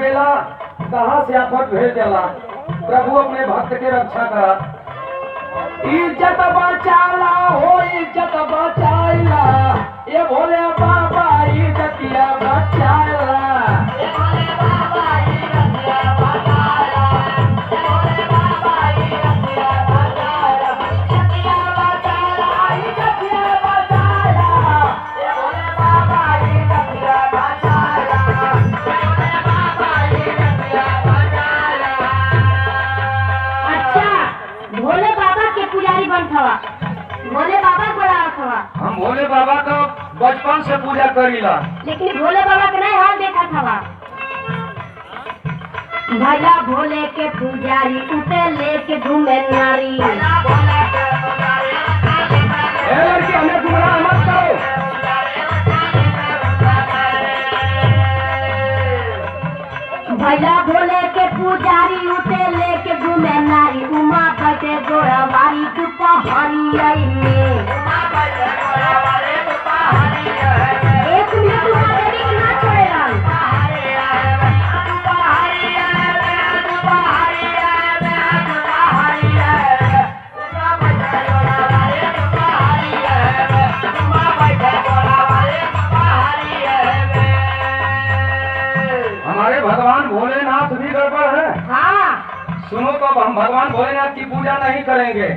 बेला कहाँ से आफत भेज देला। प्रभु अपने भक्त के रक्षा करा। इज्जत बचाला हो इज्जत बचाइला, ये भोले बाबा इज्जतिया बचाइला। ये भोले बाबा इज्जतिया बचाइला, ये भोले बाबा इज्जतिया बचाइला, इज्जतिया बचाइला, इज्जतिया बचाइला, ये भोले बाबा इज्जतिया बचाइला, ये भोले बाबा इज्जतिया बचाइला। अच्छा, भोले बाबा के पुजारी बन थवा, भोले बाबा बड़ा थवा। हम भोले बाबा का बचपन से पूजा करीला, लेकिन भोले बाबा के नहीं हाल देखा थवा। भैया भोले के पुजारी उसे लेके घूमे नारी। ए लड़की हमें गुमराह मत करो। भैया भोले के पुजारी उसे लेके घूमे नारी। उमा बैठे गोरावारी तू पहाड़ी में। एक मिनट उमा देवी के ना छोड़ेगा। हमारे भगवान भोलेनाथ भी गड़बड़ है। हाँ, सुनो तो अब हम भगवान भोलेनाथ की पूजा नहीं करेंगे।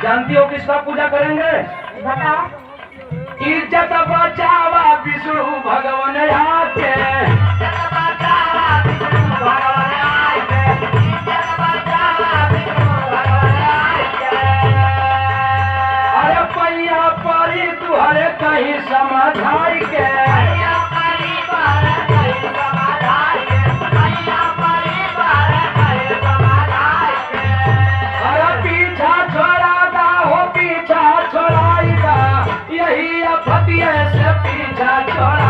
जानती हो किसका पूजा करेंगे? बताओ। इज्जत बचावा विष्णु भगवान आके। अरे पैया परी तुहरे कहीं समझाई के। अरे पीछा छोड़ा दा हो पीछा छोड़ाई दा, यही अफतिये से पीछा छोड़ा